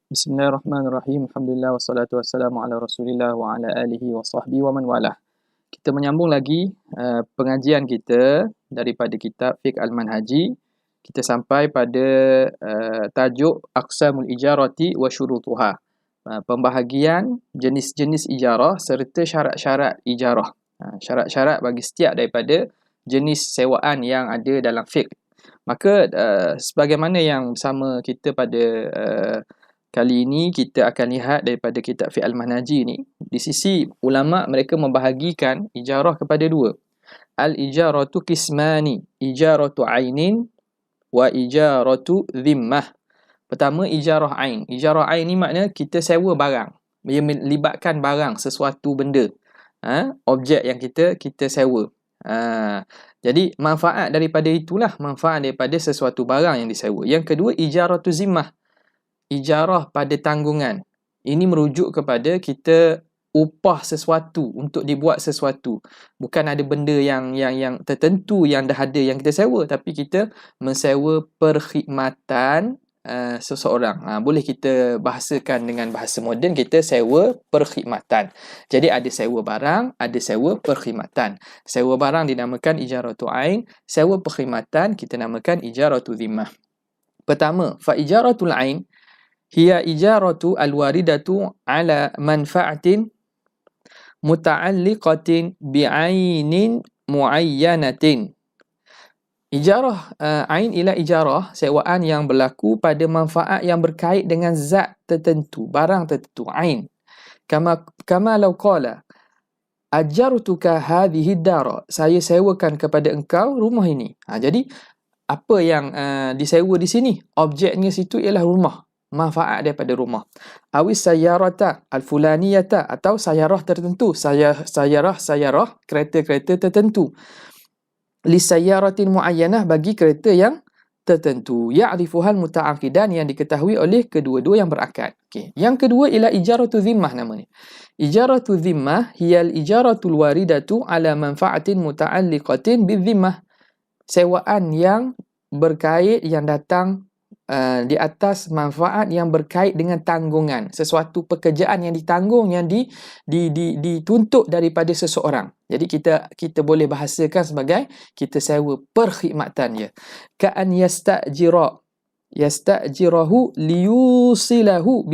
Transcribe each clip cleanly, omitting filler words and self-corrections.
Bismillahirrahmanirrahim. Alhamdulillah wassalatu wassalamu ala Rasulillah wa ala alihi wa sahbihi wa man walah. Kita menyambung lagi pengajian kita daripada kitab Fiqh Al-Manhaji. Kita sampai pada tajuk Aqsamul Ijarati wa Syurutuha. Pembahagian jenis-jenis ijarah serta syarat-syarat ijarah. Syarat-syarat bagi setiap daripada jenis sewaan yang ada dalam fiqh. Maka sebagaimana yang bersama kita pada kali ini kita akan lihat daripada kitab Fiqh Al-Manhaji ni, di sisi ulama mereka membahagikan ijarah kepada dua. Al-ijaratu qismani, ijaratu ainin wa ijaratu dhimmah. Pertama, ijarah ain. Ijarah ain ni maknanya kita sewa barang. Ia melibatkan barang, sesuatu benda. Objek yang kita sewa. Jadi manfaat daripada itulah, manfaat daripada sesuatu barang yang disewa. Yang kedua, ijaratu zimmah. Ijarah pada tanggungan. Ini merujuk kepada kita upah sesuatu untuk dibuat sesuatu. Bukan ada benda yang tertentu yang dah ada yang kita sewa, tapi kita mensewa perkhidmatan seseorang. Boleh kita bahasakan dengan bahasa moden, kita sewa perkhidmatan. Jadi ada sewa barang, ada sewa perkhidmatan. Sewa barang dinamakan ijaratu ain, sewa perkhidmatan kita namakan ijaratu dhimmah. Pertama, fa ijaratul ain hiya ijaratu al-waridatu ala manfa'atin muta'alliqatin bi'ainin muayyanatin. Ijarah ain ialah ijarah, sewaan yang berlaku pada manfaat yang berkait dengan zat tertentu, barang tertentu, ain. Kama law qala ajartuka hadhihi dara, saya sewakan kepada engkau rumah ini. Jadi apa yang disewa di sini? Objeknya situ ialah rumah. Manfaat daripada rumah. Awis sayyarata al-fulaniyata, atau sayyarah tertentu, sayyarah kereta-kereta tertentu. Li sayyaratin muayyanah, bagi kereta yang tertentu. Ya'rifuhal muta'aqidan, yang diketahui oleh kedua-dua yang berakad. Okey. Yang kedua ialah ijaratu dhimmah namanya. Ijaratu dhimmah hiyal ijaratul waridatu ala manfa'atin muta'alliqatin bidhimmah. Sewaan yang berkait, yang datang di atas manfaat yang berkait dengan tanggungan, sesuatu pekerjaan yang ditanggung, yang dituntut daripada seseorang. Jadi kita boleh bahasakan sebagai kita sewa perkhidmatan dia. Ka'an yasta'jirahu liyusilahu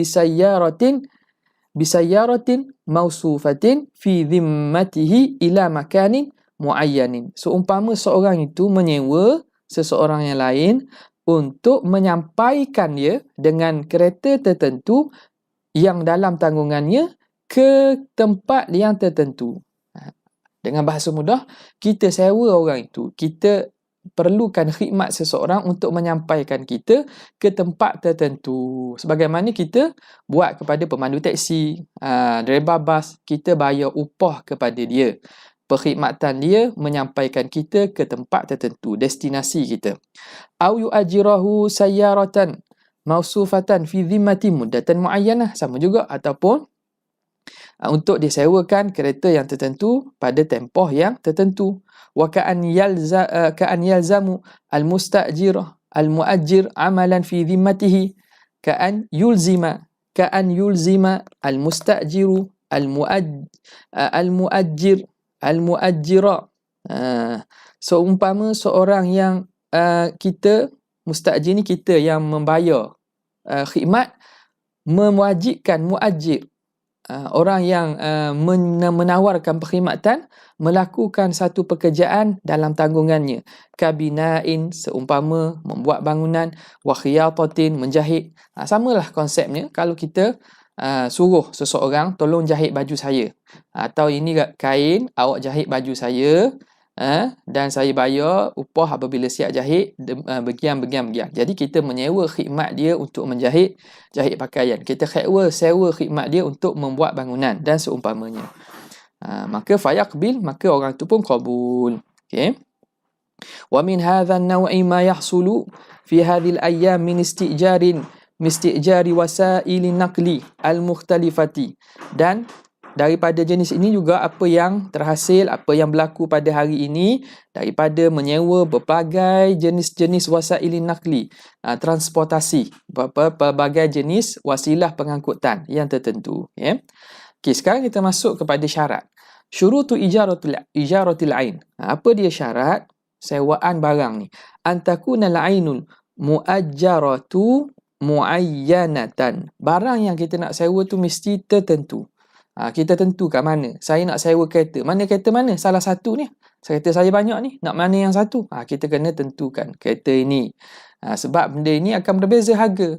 bisayyaratin mausufatin fi dhimmatihi ila makanin muayyanin. Seumpama seorang itu menyewa seseorang yang lain untuk menyampaikan dia dengan kereta tertentu yang dalam tanggungannya ke tempat yang tertentu. Dengan bahasa mudah, kita sewa orang itu, kita perlukan khidmat seseorang untuk menyampaikan kita ke tempat tertentu. Sebagaimana kita buat kepada pemandu teksi, driver bas, kita bayar upah kepada dia. Perkhidmatan dia menyampaikan kita ke tempat tertentu, destinasi kita. Au yu'ajirahu sayyaratan mausufatan fi dhimmati muddatan muayyanah, sama juga, ataupun untuk disewakan kereta yang tertentu pada tempoh yang tertentu. Wa ka'an yalzamu al-musta'jir al-mu'ajjir amalan fi dhimmatihi, ka'an yulzima al-mustajiru al-mu'ajjir al-mu'ajjira. Seumpama seorang yang kita, mustajir ni kita yang membayar khidmat, mewajibkan mu'ajjir, orang yang menawarkan perkhidmatan, melakukan satu pekerjaan dalam tanggungannya. Kabinain, seumpama membuat bangunan, wa khiyatatin, menjahit. Samalah konsepnya. Kalau kita suruh seseorang tolong jahit baju saya, atau ini kain, awak jahit baju saya, dan saya bayar upah apabila siap jahit begian. Jadi kita menyewa khidmat dia untuk jahit pakaian, kita sewa khidmat dia untuk membuat bangunan dan seumpamanya. Maka fayaqbil, maka orang itu pun qabul. Okey. Wa min hadha an-naw'i ma yahsulu fi hadhihi al-ayyam min istijari wasaili naqli al-mukhtalifati, dan daripada jenis ini juga apa yang terhasil, apa yang berlaku pada hari ini daripada menyewa berbagai jenis-jenis wasailin nakli, transportasi, berbagai jenis wasilah pengangkutan yang tertentu. Ya. Okey, sekarang kita masuk kepada syarat. Syurutu ijaratil ain. Apa dia syarat sewaan barang ni? Antakunal ainul muajjaratu muayyanatan. Barang yang kita nak sewa tu mesti tertentu. Kita tentukan mana. Saya nak sewa kereta. Mana kereta mana? Salah satu ni. Kereta saya banyak ni. Nak mana yang satu? Kita kena tentukan kereta ini. Sebab benda ini akan berbeza harga.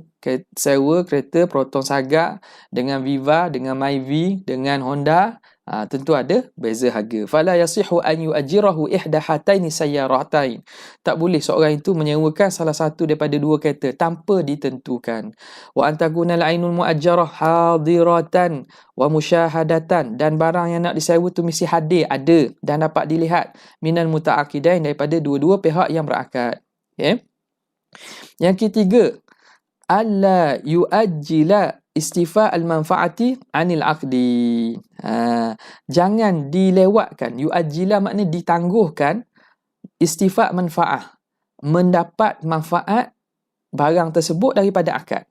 Sewa kereta Proton Saga dengan Viva, dengan Myvi, dengan Honda, tentu ada beza harga. Fala yasihu an yu'ajjirahu ihda hataini sayyaratain. Tak boleh seorang itu menyewakan salah satu daripada dua kereta tanpa ditentukan. Wa antakunal ainul muajjarah hadiratan wa musyahadatan, dan barang yang nak disewa tu mesti hadir, ada dan dapat dilihat minal muta'aqidain, daripada dua-dua pihak yang berakad. Okay? Yang ketiga, alla yu'ajjila istifa al-manfaati anil aqdi. Jangan dilewatkan. Yu'ajjila makna ditangguhkan istifa manfaah, mendapat manfaat barang tersebut daripada akad.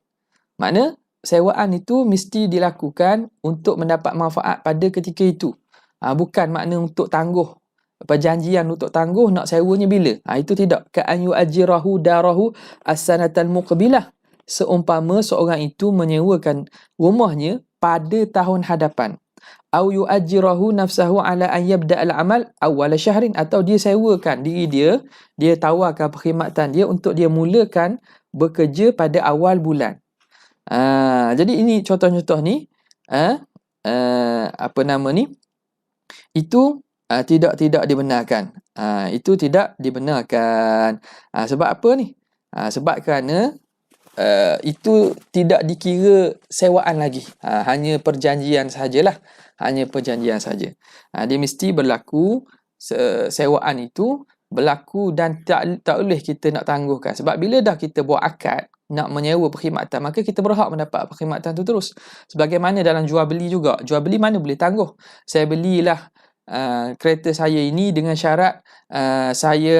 Makna sewaan itu mesti dilakukan untuk mendapat manfaat pada ketika itu. Bukan makna untuk tangguh. Perjanjian untuk tangguh nak sewanya bila. Itu tidak. Ka'an yu'ajjirahu darahu as-sanatal muqbilah. Seumpama seorang itu menyewakan rumahnya pada tahun hadapan. Au yu'ajjirahu nafsahu ala an yabda al-amal awwal syahrin, atau dia sewakan diri dia tawarkan perkhidmatan dia untuk dia mulakan bekerja pada awal bulan. Jadi ini contoh-contoh ni itu tidak dibenarkan. Itu tidak dibenarkan. Sebab apa ni? Sebab kerana itu tidak dikira sewaan lagi. Hanya perjanjian sajalah. Hanya perjanjian saja. Dia mesti berlaku, sewaan itu berlaku dan tak boleh kita nak tangguhkan. Sebab bila dah kita buat akad nak menyewa perkhidmatan, maka kita berhak mendapat perkhidmatan itu terus. Sebagaimana dalam jual beli juga. Jual beli mana boleh tangguh. Saya belilah kereta saya ini dengan syarat saya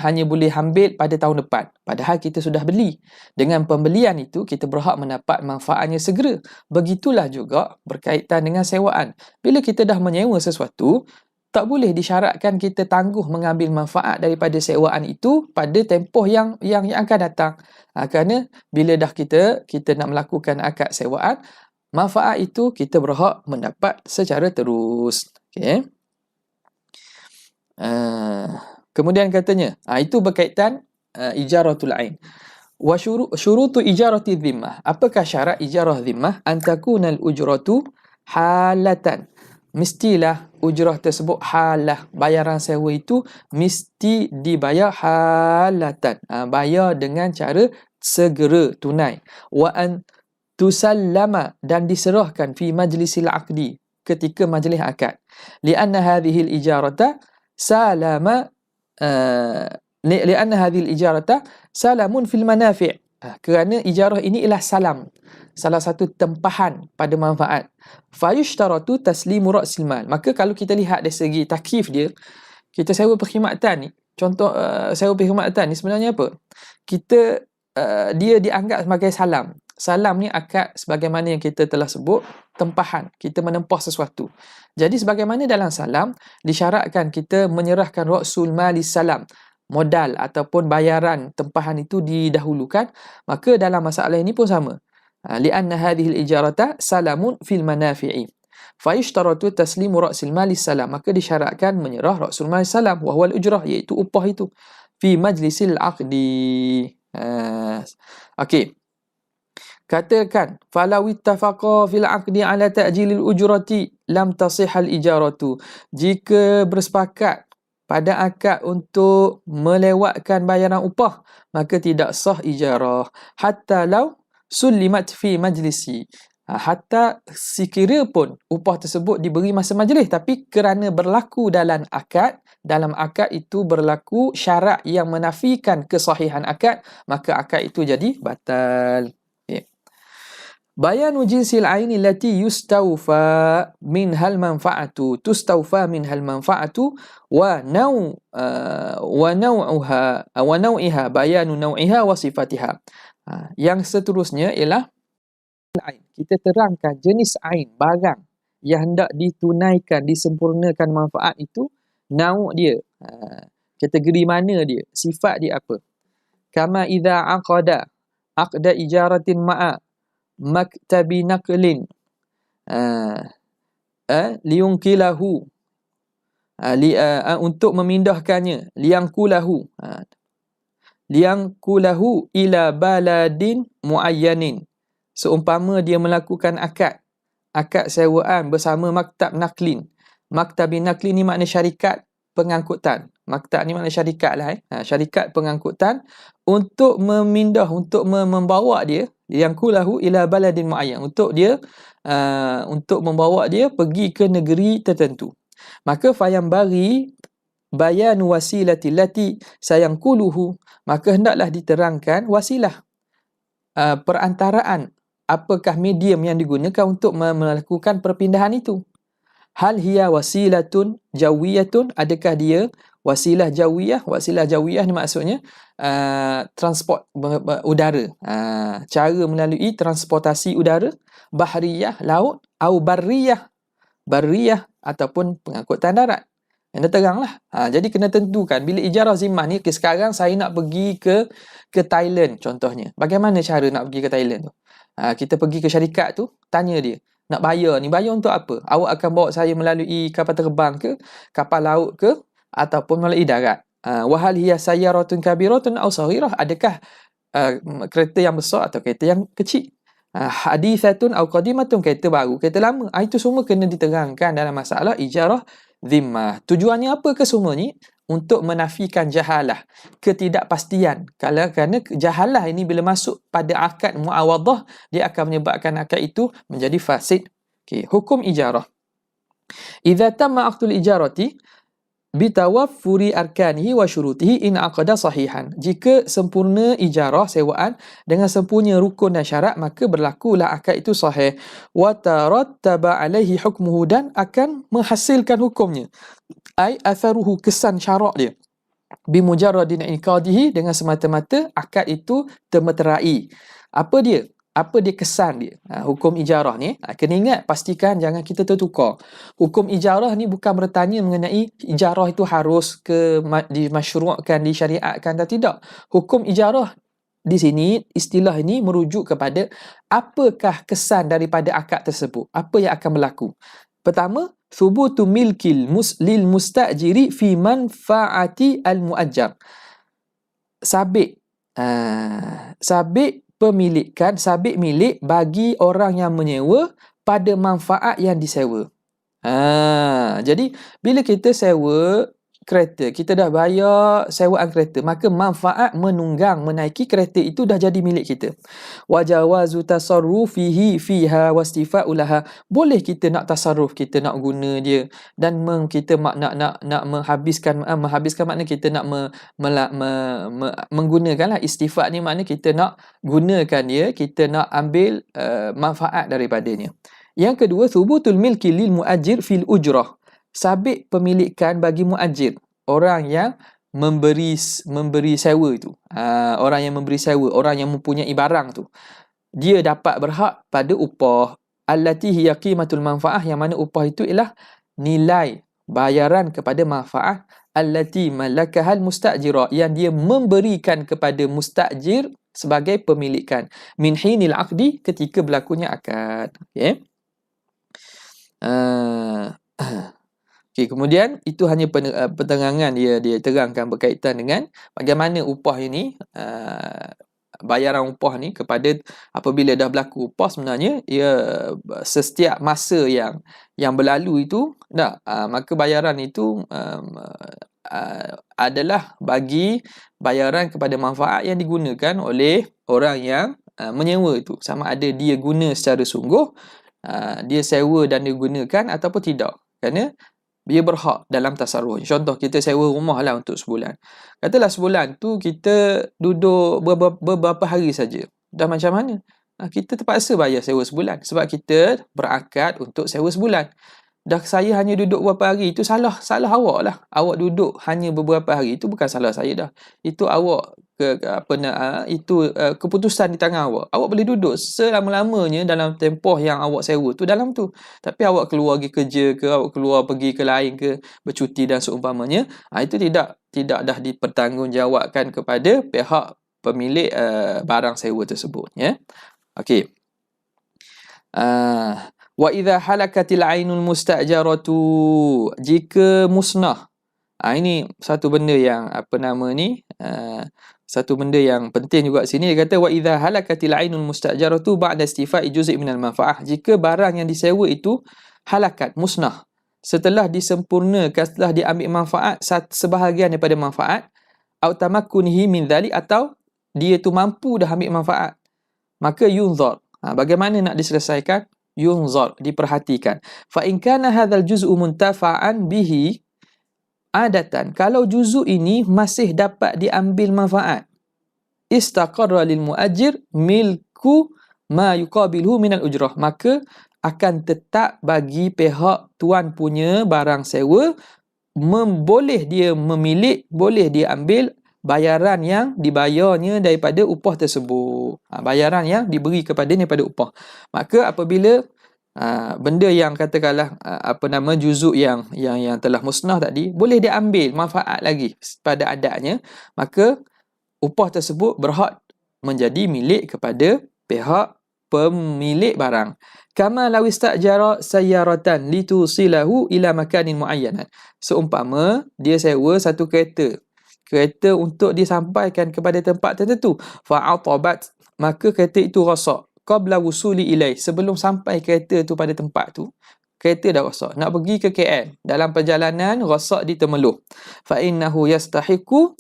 hanya boleh ambil pada tahun depan. Padahal kita sudah beli. Dengan pembelian itu kita berhak mendapat manfaatnya segera. Begitulah juga berkaitan dengan sewaan. Bila kita dah menyewa sesuatu, tak boleh disyaratkan kita tangguh mengambil manfaat daripada sewaan itu pada tempoh yang akan datang. Kerana bila dah kita nak melakukan akad sewaan, manfaat itu kita berhak mendapat secara terus. Okay. Kemudian katanya, itu berkaitan ijaratul ain. Wa syurutu ijarati dhimmah. Apakah syarat ijarah dhimmah? Antakunal ujratu halatan. Mestilah ujrah tersebut halah. Bayaran sewa itu mesti dibayar halatan. Bayar dengan cara segera, tunai. Wa an tusallama, dan diserahkan fi majlisil aqdi, ketika majlis akad. Lianna hadhihi al-ijarata salamun fil manafi'. Kerana ijarah ini ialah salam, salah satu tempahan pada manfaat. Fayushtaratu taslimu ra'sil mal. Maka kalau kita lihat dari segi takif dia, kita sewa perkhidmatan ni, contoh sewa perkhidmatan ni sebenarnya apa? Dia dianggap sebagai salam. Salam ni akad sebagaimana yang kita telah sebut, tempahan, kita menempah sesuatu. Jadi sebagaimana dalam salam disyaratkan kita menyerahkan ra'sul malis salam, modal ataupun bayaran tempahan itu didahulukan, maka dalam masalah ini pun sama. Lianna hadhihi al-ijarata salamun fil manafi'i. Fayushtaratu taslimu ra'sil malis salam. Maka disyaratkan menyerah ra'sul malis salam, wa huwa al-ujrah, iaitu upah itu, fi majlisil aqdi. Okey. Katakan, falau ittafaqa fil aqdi ala ta'jilil ujrati lam tasihhal ijaratu. Jika bersepakat pada akad untuk melewatkan bayaran upah, maka tidak sah ijarah. Hatta law sullimat fi majlisi. Hatta sekira pun upah tersebut diberi masa majlis, tapi kerana berlaku dalam akad itu berlaku syarat yang menafikan kesahihan akad, maka akad itu jadi batal. Bayanu jinsil aini allati tustawfa minhal manfa'atu wa naw'iha bayanu naw'iha wa sifatiha. Yang seterusnya ialah ain. Kita terangkan jenis ain, barang yang hendak ditunaikan, disempurnakan manfaat itu, nau' dia, kategori mana dia, sifat dia apa. Kama idza aqda ijaratin ma'a maktabi naqlin liyunqilahu, untuk memindahkannya, liyanqulahu ila baladin muayyanin. Seumpama dia melakukan akad sewaan bersama maktab naklin. Maktabi naklin ni makna syarikat pengangkutan. Maktab ni makna syarikat lah. Syarikat pengangkutan untuk membawa dia, yang kulahu ila baladin muayyan, untuk membawa dia pergi ke negeri tertentu. Maka fayambari bayan wasilati lati sayangkuluhu, maka hendaklah diterangkan wasilah, perantaraan, apakah medium yang digunakan untuk melakukan perpindahan itu. Hal hiya wasilatun jawiyatun, adakah dia wasilah jawiyah? Wasilah jawiyah ni maksudnya transport udara, cara melalui transportasi udara, bahriyah laut, atau barriyah ataupun pengangkutan darat. Anda teranglah. Jadi kena tentukan bila ijarah zimmah ni, sekarang saya nak pergi ke Thailand contohnya. Bagaimana cara nak pergi ke Thailand tu? Kita pergi ke syarikat tu, tanya dia, nak bayar ni, bayar untuk apa? Awak akan bawa saya melalui kapal terbang ke, kapal laut ke, ataupun melalui darat? Wahal hiya sayyaratun kabiratun aw saghirah, adakah kereta yang besar atau kereta yang kecil? Hadithatun aw qadimatun, kereta baru, kereta lama. Itu semua kena diterangkan dalam masalah ijarah zimmah. Tujuannya apa ke semua ni? Untuk menafikan jahalah, ketidakpastian. Kerana jahalah ini bila masuk pada akad muawadah, dia akan menyebabkan akad itu menjadi fasid. Hukum ijarah. Idza tamma aqdul ijarati bitawaffuri arkanihi wa syurutihi in aqada sahihan. Jika sempurna ijarah sewaan dengan sempurna rukun dan syarat, maka berlakulah akad itu sahih. Wa tarattaba alaihi hukmuhu, dan akan menghasilkan hukumnya. Ai atharuhu, kesan syarak dia. Bimujarradin iqadihi, dengan semata-mata akad itu termeterai. Apa dia kesan dia? Hukum ijarah ni, kena ingat, pastikan jangan kita tertukar. Hukum ijarah ni bukan bertanya mengenai ijarah itu harus dimasyru'kan, disyariatkan atau tidak. Hukum ijarah di sini, istilah ini merujuk kepada apakah kesan daripada akad tersebut, apa yang akan berlaku. Pertama, thubutu milkil lil mustajiri fi manfaati al muajjar. Sabit pemilikan, sabit milik bagi orang yang menyewa pada manfaat yang disewa. Jadi bila kita sewa kereta, kita dah bayar sewaan kereta, maka manfaat menunggang menaiki kereta itu dah jadi milik kita. Wa jawazu tasarrufihi fiha wastifa'u laha, boleh kita nak tasarruf, kita nak guna dia, dan kita nak menghabiskan makna kita nak menggunakanlah. Istifa' ni makna kita nak gunakan dia, kita nak ambil manfaat daripadanya. Yang kedua, thubutul milki lil muajir fil ujrah, sabit pemilikan bagi muajir, orang yang memberi sewa itu. Orang yang memberi sewa, orang yang mempunyai barang tu, dia dapat berhak pada upah. Allati hiya qimatul manfaah, yang mana upah itu ialah nilai bayaran kepada manfaat. Allati malakahal mustajira, yang dia memberikan kepada mustajir sebagai pemilikan. Min hinil aqdi, ketika berlakunya akad. Okey. Kemudian itu hanya penerangan dia terangkan berkaitan dengan bagaimana upah ini, bayaran upah ni kepada apabila dah berlaku upah, sebenarnya ia setiap masa yang berlalu itu maka bayaran itu adalah bagi bayaran kepada manfaat yang digunakan oleh orang yang menyewa itu, sama ada dia guna secara sungguh, dia sewa dan dia gunakan ataupun tidak, kerana dia berhak dalam tasarruf. Contoh, kita sewa rumah lah untuk sebulan. Katalah sebulan tu kita duduk beberapa hari saja. Dah macam mana? kita terpaksa bayar sewa sebulan sebab kita berakad untuk sewa sebulan. Dah saya hanya duduk beberapa hari, itu salah awak lah. Awak duduk hanya beberapa hari, itu bukan salah saya dah. Itu awak keputusan di tangan awak. Awak boleh duduk selama-lamanya dalam tempoh yang awak sewa tu dalam tu. Tapi awak keluar pergi kerja ke, awak keluar pergi ke lain ke, bercuti dan seumpamanya, itu tidak dah dipertanggungjawabkan kepada pihak pemilik barang sewa tersebut, ya. Okey. Wa idza halakatil ainul mustajaratu, jika musnah. Ini satu benda yang satu benda yang penting juga sini. Dia kata wa idza halakatil ainul mustajaratu ba'da istifa'i juz'i minal manfaah, jika barang yang disewa itu halakat, musnah, setelah disempurnakan, setelah diambil manfaat sebahagian daripada manfaat, au tamakkunihi min dhalik, atau dia tu mampu dah ambil manfaat, maka yunzar. Bagaimana nak diselesaikan? Yunzar, diperhatikan. Fa in kana hadzal juz'u muntafa'an bihi adatan, kalau juzuk ini masih dapat diambil manfaat, istaqarra lil muajir milku ma yuqabilhu minal ujrah, maka akan tetap bagi pihak tuan punya barang sewa boleh dia memilik, boleh dia ambil bayaran yang dibayarnya daripada upah tersebut, bayaran yang diberi kepadanya daripada upah. Maka apabila benda yang katakanlah juzuk yang telah musnah tadi boleh diambil manfaat lagi pada adatnya, maka upah tersebut berhak menjadi milik kepada pihak pemilik barang. Kama law istajara sayyaratan litusilahu ila makanin muayyanan, seumpama dia sewa satu kereta untuk disampaikan kepada tempat tertentu, fa'atabat, maka kereta itu rosak, qabla wusuli ilai, sebelum sampai kereta tu pada tempat tu, kereta dah rosak, nak pergi ke KL, dalam perjalanan rosak di Temeloh, fa innahu yastahiqu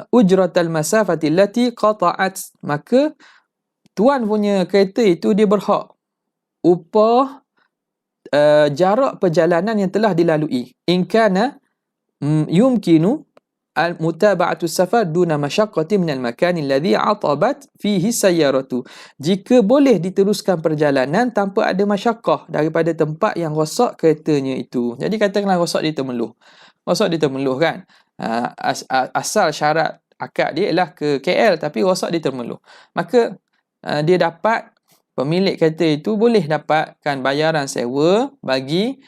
ujratal masafati allati qata'at, maka tuan punya kereta itu dia berhak upah jarak perjalanan yang telah dilalui, in kana yumkinu al-mutaba'atu safar duna masyaqqati minal makan alladhi 'atabat fihi sayyaratu, jika boleh diteruskan perjalanan tanpa ada masyaqqah daripada tempat yang rosak keretanya itu. Jadi katakanlah rosak di Temeloh kan, asal syarat akad dia ialah ke KL tapi rosak di Temeloh, maka dia dapat, pemilik kereta itu boleh dapatkan bayaran sewa bagi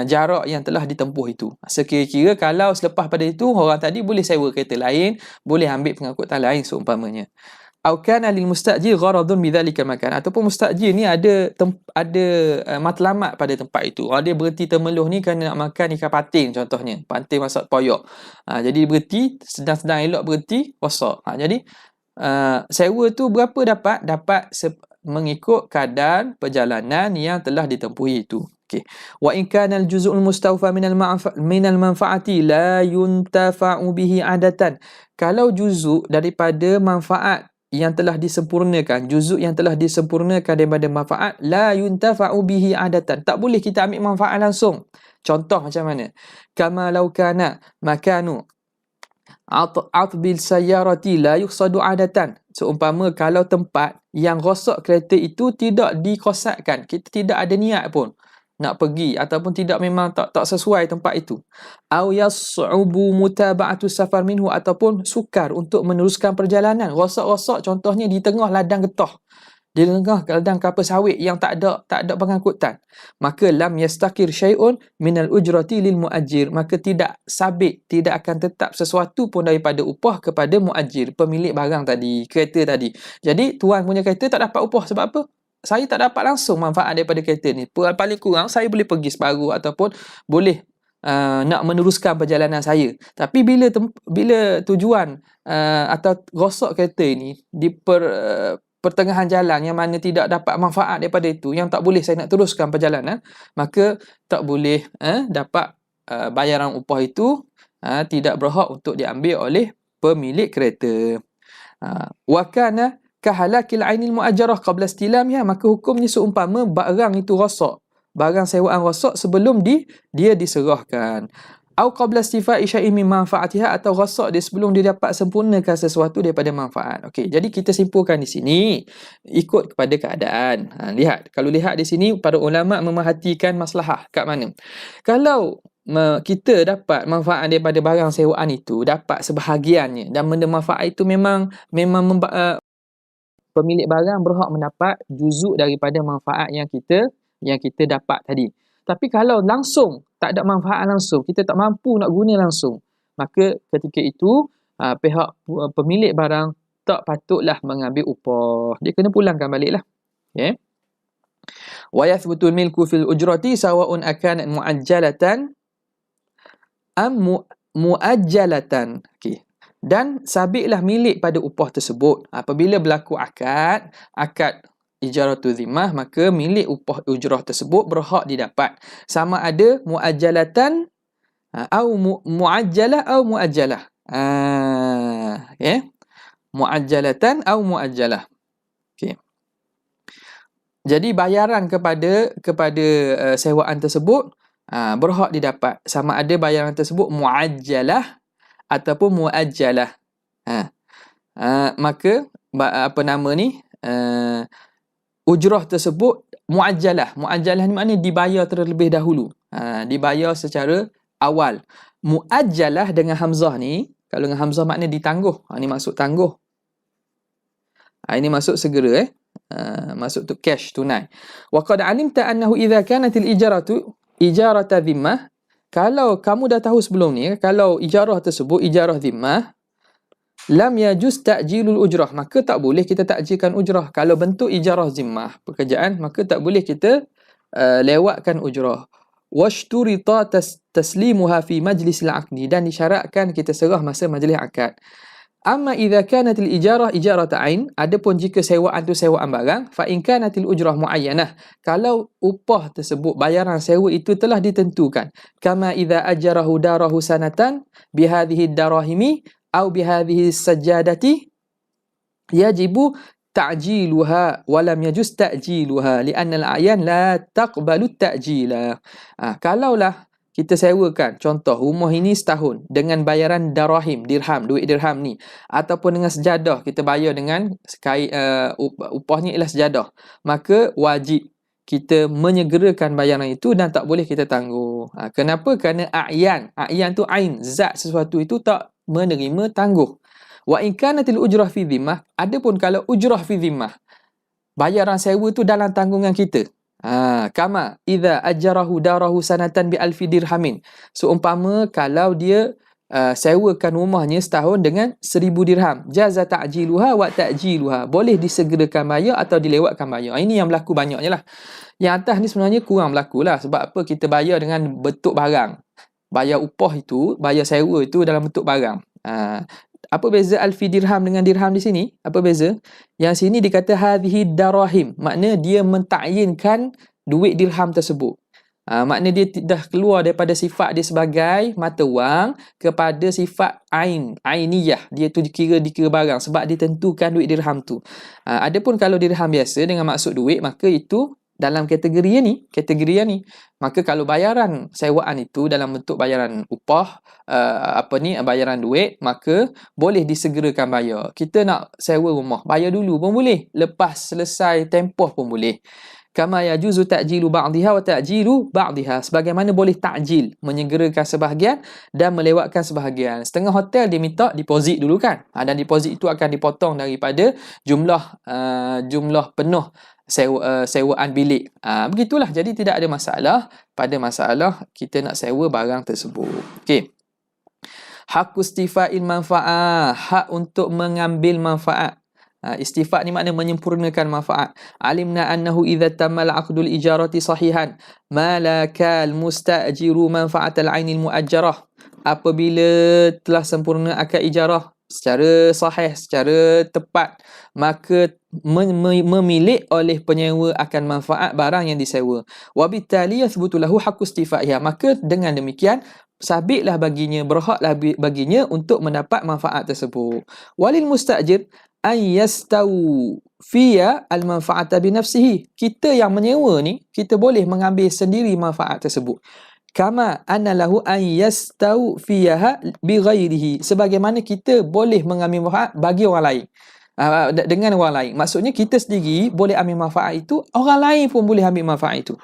jarak yang telah ditempuh itu. Sekira-kira kalau selepas pada itu orang tadi boleh sewa kereta lain, boleh ambil pengangkutan lain seumpamanya. Au kana lil mustajir gharadun bidzalika makan, ataupun mustajir ni ada matlamat pada tempat itu. Dia berhenti Temeloh ni kerana nak makan ikan patin contohnya, patin masak poyok. Jadi berhenti, sedang-sedang elok berhenti, rosak. Jadi sewa tu berapa dapat mengikut kadar perjalanan yang telah ditempuhi itu. Okey. Wa in kana al-juz'ul mustawfa minal manfaati la yuntafa'u bihi adatan, kalau juzuk daripada manfaat yang telah disempurnakan, juzuk yang telah disempurnakan daripada manfaat, la yuntafa'u bihi adatan, tak boleh kita ambil manfaat langsung. Contoh macam mana? Kama law kana makanu atbil sayyarati la yuqsadu adatan, seumpama kalau tempat yang rosak kereta itu tidak dikosatkan, kita tidak ada niat pun nak pergi, ataupun tidak, memang tak sesuai tempat itu. Au yas'ubu mutaba'atu safar minhu, ataupun sukar untuk meneruskan perjalanan. Rosak-rosak contohnya di tengah ladang getah, di tengah ladang kelapa sawit yang tak ada pengangkutan, maka lam yastakir syai'un minal ujrati lil muajir, maka tidak sabit, tidak akan tetap sesuatu pun daripada upah kepada muajir, pemilik barang tadi, kereta tadi. Jadi tuan punya kereta tak dapat upah sebab apa? Saya tak dapat langsung manfaat daripada kereta ni. Paling kurang saya boleh pergi separuh ataupun boleh nak meneruskan perjalanan saya. Tapi bila tujuan atau rosak kereta ini di pertengahan jalan yang mana tidak dapat manfaat daripada itu, yang tak boleh saya nak teruskan perjalanan, maka tak boleh dapat bayaran upah itu, tidak berhak untuk diambil oleh pemilik kereta. Wa kana kahalakil ainil muajarah qabla istilamiha, maka hukumnya seumpama barang itu rosak, barang sewaan rosak sebelum dia diserahkan. Au qabla istifa'i syai'in min manfaatiha, atau ghasak dia sebelum dia dapat sempurnakan sesuatu daripada manfaat. Okey, jadi kita simpulkan di sini ikut kepada keadaan. Lihat, kalau lihat di sini para ulama memerhatikan maslahah kat mana. Kalau kita dapat manfaat daripada barang sewaan itu, dapat sebahagiannya, dan benda manfaat itu memang pemilik barang berhak mendapat juzuk daripada manfaat yang kita dapat tadi. Tapi kalau langsung tak ada manfaat langsung, kita tak mampu nak guna langsung, maka ketika itu pihak pemilik barang tak patutlah mengambil upah. Dia kena pulangkan baliklah. Okay. Wa yathbutul milku fil ujrati sawa'un akanat muajjalatan am muajjalatan. Okey. Dan sabitlah milik pada upah tersebut. Apabila berlaku akad ijaratu zimmah, maka milik upah ujrah tersebut berhak didapat. Sama ada muajjalatan atau muajjalah atau muajjalah. Okay. Muajjalatan atau muajjalah. Okay. Jadi bayaran kepada sewaan tersebut berhak didapat. Sama ada bayaran tersebut muajjalah ataupun muajjalah. Maka apa nama ni? Ujrah tersebut muajjalah. Muajjalah ni maknanya dibayar terlebih dahulu. Dibayar secara awal. Muajjalah dengan hamzah ni, kalau dengan hamzah maknanya ditangguh. Ini maksud tangguh. Ini maksud segera maksud tu cash, tunai. Wa qad alimta annahu idza kanat al-ijaratu ijarata dhimmah, kalau kamu dah tahu sebelum ni, kalau ijarah tersebut ijarah dhimmah, lam yajuz ta'jilul ujrah, maka tak boleh kita takjilkan ujrah. Kalau bentuk ijarah zimmah, pekerjaan, maka tak boleh kita lewatkan ujrah. Washturita taslimuha fi majlisil aqdi, dan disyaratkan kita serah masa majlis akad. Amma idza kanat al-ijarah ijarata ain, adapun jika sewaan tu sewaan barang, fa in kanat al-ujrah muayyanah, kalau upah tersebut, bayaran sewa itu telah ditentukan, kama idza ajarahu darahu sanatan bihadhihi darahimi au bihadhihi sajadati, yajibu ta'jiluha wa lam yajuz ta'jiluha li'anna al-a'yan la taqbalu ta'jila. Kalaulah kita sewakan, contoh rumah ini setahun dengan bayaran darahim, dirham, duit dirham ni, ataupun dengan sejadah, kita bayar dengan upahnya ialah sejadah, maka wajib kita menyegerakan bayaran itu dan tak boleh kita tangguh. Kenapa? Kerana a'yan tu ain, zat sesuatu itu tak menerima tangguh. Wa in kanatil ujrah fi dhimmah, adapun kalau ujrah fi dhimmah, bayaran sewa tu dalam tanggungan kita. Kama idza ajarahu darahu sanatan bi alfi dirhamin, seumpama kalau dia sewakan rumahnya setahun dengan 1000 dirham, jaza ta'jiluha wa ta'jiluha, boleh disegerakan bayar atau dilewatkan bayar. Ini yang berlaku banyaknya lah. Yang atas ni sebenarnya kurang berlaku lah. Sebab apa? Kita bayar dengan bentuk barang. Bayar upah itu, bayar sewa itu dalam bentuk barang. Apa beza alfi dirham dengan dirham di sini? Apa beza? Yang sini dikata hadhihi darahim, makna dia mentakyinkan duit dirham tersebut. Makna dia dah keluar daripada sifat dia sebagai mata wang kepada sifat ainiyah. Dia tu dikira barang sebab ditentukan duit dirham tu. Adapun kalau dirham biasa dengan maksud duit, maka itu dalam kategori ni. Maka kalau bayaran sewaan itu dalam bentuk bayaran upah, bayaran duit, maka boleh disegerakan bayar. Kita nak sewa rumah, bayar dulu pun boleh, lepas selesai tempoh pun boleh. Kama yajuzu ta'jilu ba'dihha wa ta'jilu ba'dihha, sebagaimana boleh ta'jil, menyegerakan sebahagian dan melewatkan sebahagian. Setengah hotel dia minta deposit dulu kan, dan deposit itu akan dipotong daripada jumlah penuh sewaan bilik. Begitulah. Jadi tidak ada masalah pada masalah kita nak sewa barang tersebut. Okey. Hak istifa'il manfa'ah, hak untuk mengambil manfaat. Istifa' ni makna menyempurnakan manfaat. Alimna annahu idza tamal aqdul ijarati sahihan malakal musta'jiru manfa'atal 'ainil muajjarah. Apabila telah sempurna akad ijarah secara sahih, secara tepat, maka memilik oleh penyewa akan manfaat barang yang disewa. Wabitali yathbutu lahu haqqu istifa'iyah, maka dengan demikian sabitlah baginya, berhaklah baginya untuk mendapat manfaat tersebut. Walil mustajir an yastawu fiya al-manfa'ata bi nafsihi. Kita yang menyewa ni, kita boleh mengambil sendiri manfaat tersebut. kama anna lahu an yastawfiyaha bighairihi, sebagaimana kita boleh mengambil manfaat bagi orang lain, dengan orang lain. Maksudnya kita sendiri boleh ambil manfaat itu, orang lain pun boleh ambil manfaat itu.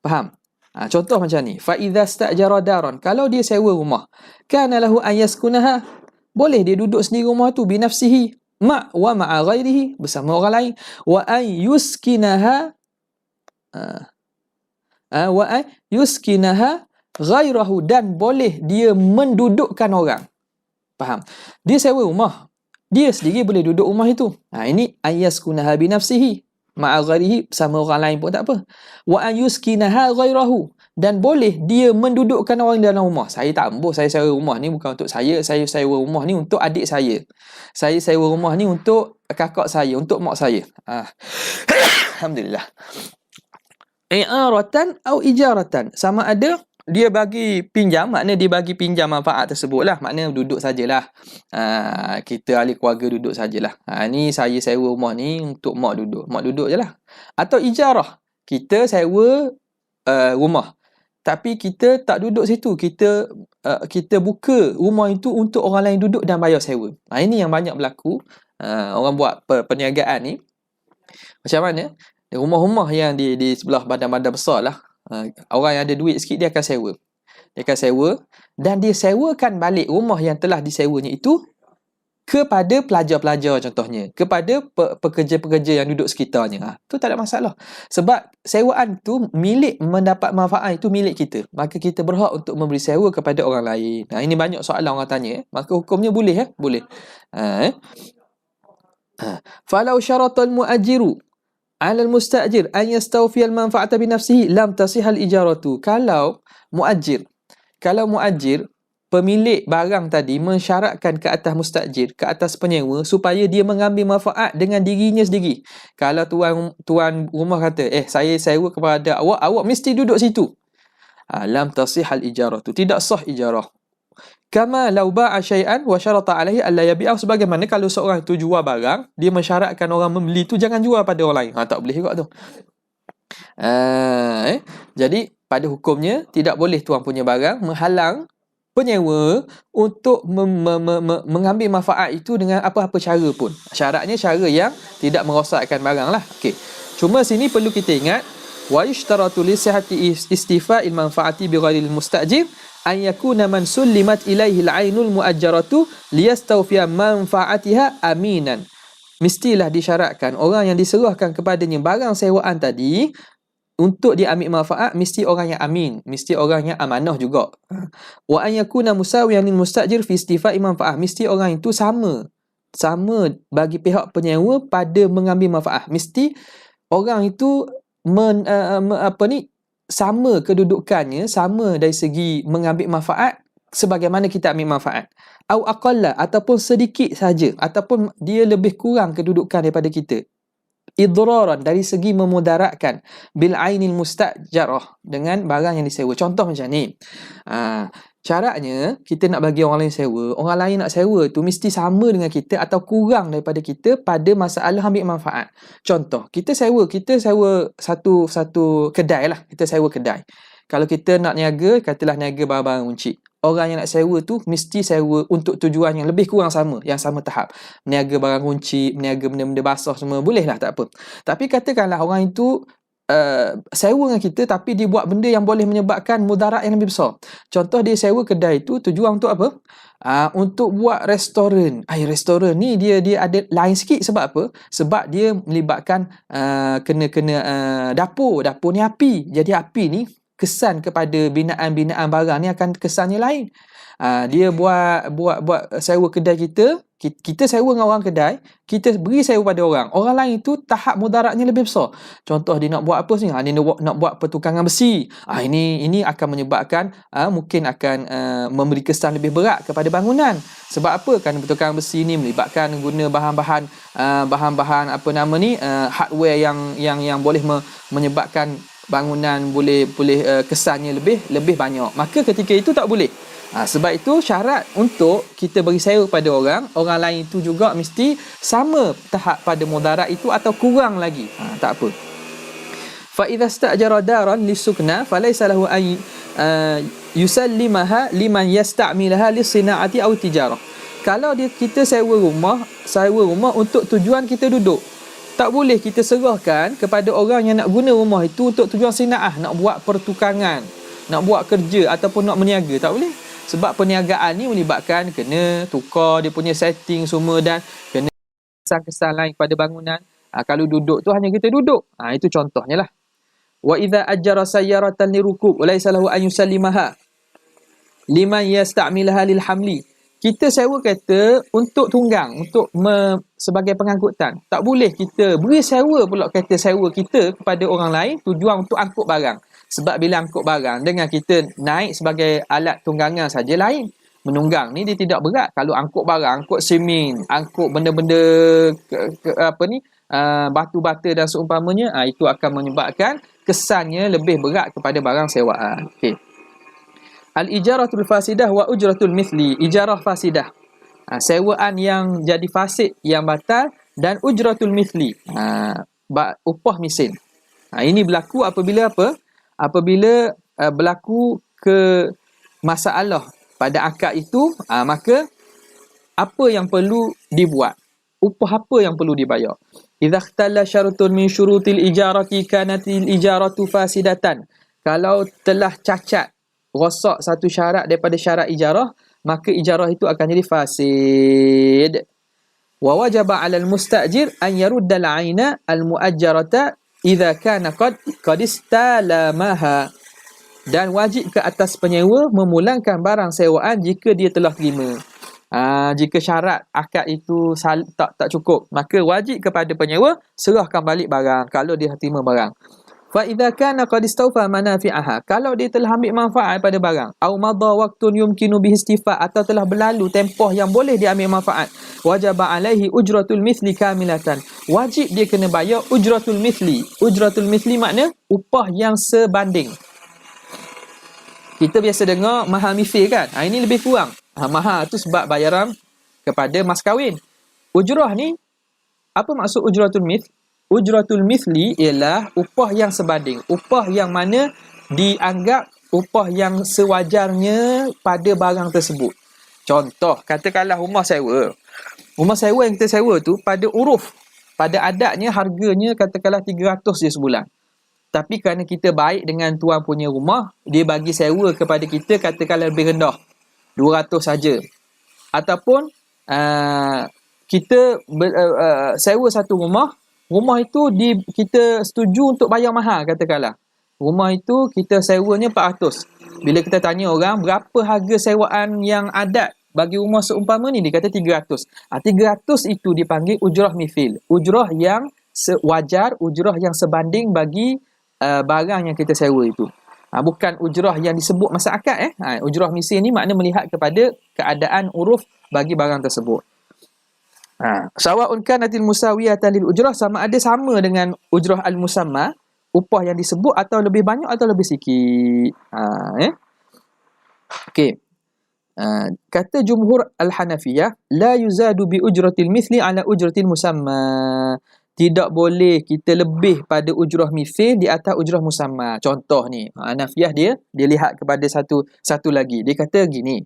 Faham? Contoh macam ni, fa idza sta'jara daran, kalau dia sewa rumah, kana lahu an yaskunaha, boleh dia duduk sendiri rumah tu binafsihi wa ma'a ghairihi, bersama orang lain, wa an yuskinaha wa an yuskinaha ghairahu, dan boleh dia mendudukkan orang. Faham? Dia sewa rumah, dia sendiri boleh duduk rumah itu. Ini ayaskunaha binafsihi ma'a ghairihi, sama orang lain pun tak apa. Wa an yuskinaha ghairahu, dan boleh dia mendudukkan orang dalam rumah. Saya tak ambuh, saya sewa rumah ni bukan untuk saya sewa rumah ni untuk adik saya sewa rumah ni untuk kakak saya, untuk mak saya. Alhamdulillah. I'aratan atau ijaratan, sama ada dia bagi pinjam, maknanya dia bagi pinjam manfaat tersebut lah, maknanya duduk sajalah. Kita ahli keluarga duduk sajalah. Ni saya sewa rumah ni untuk mak duduk je lah. Atau ijarah, kita sewa rumah, tapi kita tak duduk situ, kita buka rumah itu untuk orang lain duduk dan bayar sewa. Ini yang banyak berlaku. Orang buat perniagaan ni macam mana? Rumah-rumah yang di sebelah badan-badan besar lah, orang yang ada duit sikit dia akan sewa, dan dia sewakan balik rumah yang telah disewanya itu kepada pelajar-pelajar, contohnya kepada pekerja-pekerja yang duduk sekitarnya. Tu tak ada masalah, sebab sewaan tu milik, mendapat manfaat itu milik kita, maka kita berhak untuk memberi sewa kepada orang lain. Ini banyak soalan orang tanya, maka hukumnya boleh boleh. Falau syaratal muajiru 'ala al-mustajir an yastawfi al-manfa'ata bi nafsihi lam tasih al-ijaratu. Kalau muajir pemilik barang tadi mensyaratkan ke atas mustajir, ke atas penyewa, supaya dia mengambil manfaat dengan dirinya sendiri. Kalau tuan rumah kata, saya sewa kepada awak mesti duduk situ, lam tasih al-ijaratu, tidak sah ijarah. Kama law ba'a syai'an wa syarata alaihi alla yabi'ahu, sebagaimana kalau seorang itu jual barang, dia mensyaratkan orang membeli tu jangan jual pada orang lain. Tak boleh juga tu. Jadi pada hukumnya tidak boleh tuan punya barang menghalang penyewa untuk mengambil manfaat itu dengan apa-apa cara pun. Syaratnya cara yang tidak merosakkan barang lah. Cuma sini perlu kita ingat, wa yushtaratu li sihhati istifa'il manfaati bi ghairil mustajir an yakuna man sullimat ilaihi al-ainul muajjaratu liyastawfiya manfaatiha aminan. Mestilah disyaratkan orang yang diserahkan kepadanya barang sewaan tadi untuk dia ambil manfaat, mesti orang yang amin, mesti orang yang amanah juga. Wa an yakuna musawiyan lil mustajir fi istifa'i manfaat, mesti orang itu sama bagi pihak penyewa pada mengambil manfaat. Mesti orang itu sama kedudukannya, sama dari segi mengambil manfaat sebagaimana kita ambil manfaat. Au aqalla, ataupun sedikit saja, ataupun dia lebih kurang kedudukan daripada kita. Idraran, dari segi memudaratkan, bil ainil mustajarah, dengan barang yang disewa. Contoh macam ni. Caranya kita nak bagi orang lain sewa, orang lain nak sewa tu mesti sama dengan kita atau kurang daripada kita pada masalah ambil manfaat. Contoh, kita sewa satu kedai lah, kita sewa kedai. Kalau kita nak niaga, katalah niaga barang-barang runcit, orang yang nak sewa tu mesti sewa untuk tujuan yang lebih kurang sama, yang sama tahap. Niaga barang runcit, niaga benda-benda basah semua, boleh lah, tak apa. Tapi katakanlah orang itu sewa dengan kita tapi dia buat benda yang boleh menyebabkan mudarat yang lebih besar. Contoh, dia sewa kedai tu tujuan untuk apa? Untuk buat restoran. Restoran ni dia ada lain sikit. Sebab apa? Sebab dia melibatkan kena dapur ni api. Jadi api ni kesan kepada binaan-binaan barang ni akan kesannya lain. Dia buat sewa kedai kita sewa dengan orang kedai, kita beri sewa pada orang lain tu tahap mudaratnya lebih besar. Contoh, dia nak buat apa sini? Dia nak buat pertukangan besi. Ini akan menyebabkan mungkin akan memberi kesan lebih berat kepada bangunan. Sebab apa? Kerana pertukangan besi ni melibatkan guna bahan-bahan hardware yang boleh menyebabkan bangunan boleh kesannya lebih banyak. Maka ketika itu tak boleh. Sebab itu syarat untuk kita beri sewa pada orang lain itu juga mesti sama tahap pada mudarat itu atau kurang lagi. Tak apa. Fa idza sta'jara daran lisukna falaysa lahu an yusallimaha liman yasta'milaha lis-sina'ati aw tijarah. Kalau kita sewa rumah untuk tujuan kita duduk, tak boleh kita serahkan kepada orang yang nak guna rumah itu untuk tujuan sinaah, nak buat pertukangan, nak buat kerja ataupun nak meniaga. Tak boleh. Sebab perniagaan ni melibatkan kena tukar dia punya setting semua dan kena kesan-kesan lain pada bangunan. Kalau duduk tu hanya kita duduk. Itu contohnya lah. Wa idza ajjara sayyaratan lirukub wa laysa lahu an yusallimaha liman yasta'milaha lil hamli. Kita sewa kereta untuk tunggang, untuk sebagai pengangkutan. Tak boleh kita beri sewa pula kereta sewa kita kepada orang lain tujuan untuk angkut barang. Sebab bila angkut barang dengan kita naik sebagai alat tunggangan saja lain. Menunggang ni dia tidak berat. Kalau angkut barang, angkut semen, angkut benda-benda batu bata dan seumpamanya, itu akan menyebabkan kesannya lebih berat kepada barang sewaan. Okey. Al-ijaratul fasidah wa ujratul mithli. Ijarah fasidah, sewaan yang jadi fasid, yang batal, dan ujratul mithli, upah misil. Ini berlaku apabila apa? Apabila berlaku ke masalah pada akad itu, maka apa yang perlu dibuat? Upah apa yang perlu dibayar? Idza ikhtalla syartun min syurutil ijarati kanatil ijaratu fasidatan. Kalau telah cacat, rosak satu syarat daripada syarat ijarah, maka ijarah itu akan jadi fasid. Wa wajaba 'alal mustajir an yarudda al-'aina al-mu'ajjarata idza kana qad istalamaha. Dan wajib ke atas penyewa memulangkan barang sewaan jika dia telah terima. Jika syarat akad itu tak cukup, maka wajib kepada penyewa serahkan balik barang kalau dia terima barang. Fa idza kana qad istawfa manafi'aha, kalau dia telah ambil manfaat pada barang, au madha waqtun yumkinu bihi istifa, atau telah berlalu tempoh yang boleh dia ambil manfaat, wajaba alaihi ujratul mithli kamilatan, wajib dia kena bayar ujratul mithli. Ujratul mithli makna upah yang sebanding. Kita biasa dengar mahar mithil kan, ini lebih kurang. Mahar tu sebab bayaran kepada mas kahwin. Ujrah ni, apa maksud ujratul mithli? Ujratul mithli ialah upah yang sebanding, upah yang mana dianggap upah yang sewajarnya pada barang tersebut. Contoh, katakanlah rumah sewa. Rumah sewa yang kita sewa tu pada uruf, pada adatnya harganya katakanlah 300 je sebulan. Tapi kerana kita baik dengan tuan punya rumah, dia bagi sewa kepada kita katakanlah lebih rendah, 200 saja. Ataupun kita sewa satu rumah itu kita setuju untuk bayar mahal, katakanlah. Rumah itu kita sewanya 400. Bila kita tanya orang berapa harga sewaan yang adat bagi rumah seumpama ni, dia kata 300. 300 itu dipanggil ujrah mithil. Ujrah yang sewajar, ujrah yang sebanding bagi barang yang kita sewa itu. Bukan ujrah yang disebut masa akad. Ujrah mithil ni makna melihat kepada keadaan uruf bagi barang tersebut. Sawa'un kanatil musawiyatan lil ujrah, sama ada sama dengan ujrah al-musamma, upah yang disebut, atau lebih banyak atau lebih sikit. Okey. Kata jumhur al-Hanafiyah, la yuzadu bi ujratil mithli ala ujratil musamma. Tidak boleh kita lebih pada ujrah mithil di atas ujrah musamma. Contoh ni, Hanafiyah dia lihat kepada satu lagi. Dia kata gini,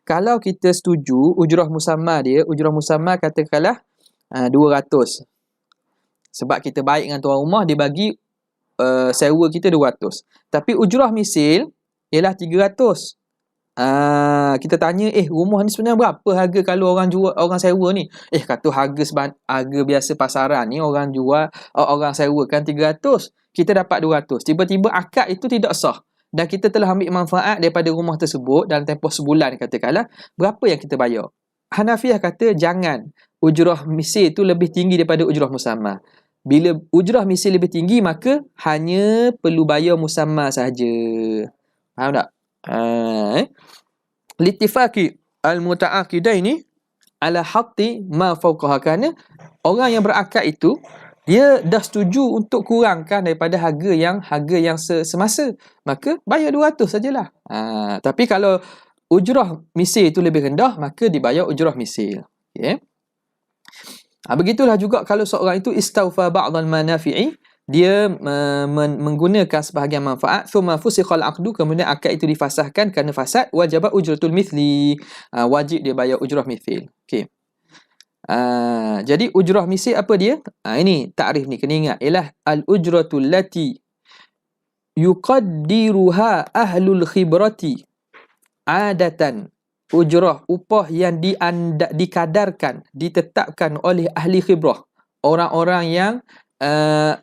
kalau kita setuju ujrah musamma katakanlah 200. Sebab kita baik dengan tuan rumah, dia bagi sewa kita 200. Tapi ujrah misil ialah 300. Kita tanya, rumah ni sebenarnya berapa harga kalau orang jual, orang sewa ni? Kata harga biasa pasaran ni orang jual, orang sewakan 300. Kita dapat 200. Tiba-tiba akad itu tidak sah. Dan kita telah ambil manfaat daripada rumah tersebut dalam tempoh sebulan katakanlah, berapa yang kita bayar? Hanafiyah kata jangan. Ujrah misil itu lebih tinggi daripada ujrah musamma. Bila ujrah misil lebih tinggi, maka hanya perlu bayar musamma sahaja. Faham tak? Litifaqi al-muta'aqidaini ala hatti ma fawqaha, kerana orang yang berakad itu dia dah setuju untuk kurangkan daripada harga yang semasa, maka bayar 200 sajalah. Tapi kalau ujrah misil itu lebih rendah, maka dibayar ujrah misil. Begitulah juga kalau seorang itu istawfa ba'dal manafi'i, dia menggunakan sebahagian manfaat, thumma fusiqal aqdu, kemudian akad itu difasahkan kerana fasad, wajib ujratul mithli, wajib dia bayar ujrah mithil. Okey. Jadi ujrah mithil apa dia? Ini takrif ni kena ingat, ialah al ujratul lati yuqaddiruha ahlul khibrati adatan, ujrah upah yang dikadarkan, ditetapkan oleh ahli khibrah, orang-orang yang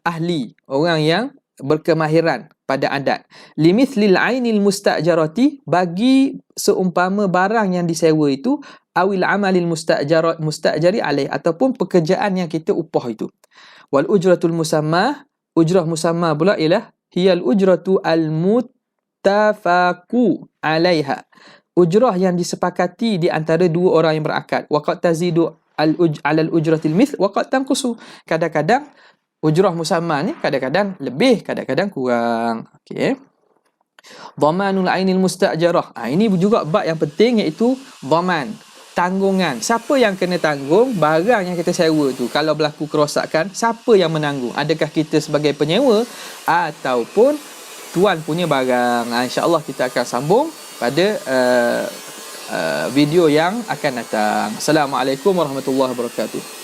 ahli, orang yang berkemahiran pada adat. Limithlil ainil mustajarati, bagi seumpama barang yang disewa itu, awil amalil mustajari alaih, ataupun pekerjaan yang kita upah itu. Wal ujratul musammah, ujrah musammah pula ialah hiyal ujratu al muttafaqu alaiha, ujrah yang disepakati di antara dua orang yang berakad. Waqad tazidu alal ujratil mith waqad tanqusu, kadang-kadang ujrah musamma ni kadang-kadang lebih, kadang-kadang kurang. Okey. Dhamanul ainil mustajarah. Ini juga bab yang penting, iaitu dhaman, tanggungan. Siapa yang kena tanggung barang yang kita sewa tu? Kalau berlaku kerosakan, siapa yang menanggung? Adakah kita sebagai penyewa ataupun tuan punya barang? InsyaAllah kita akan sambung pada video yang akan datang. Assalamualaikum warahmatullahi wabarakatuh.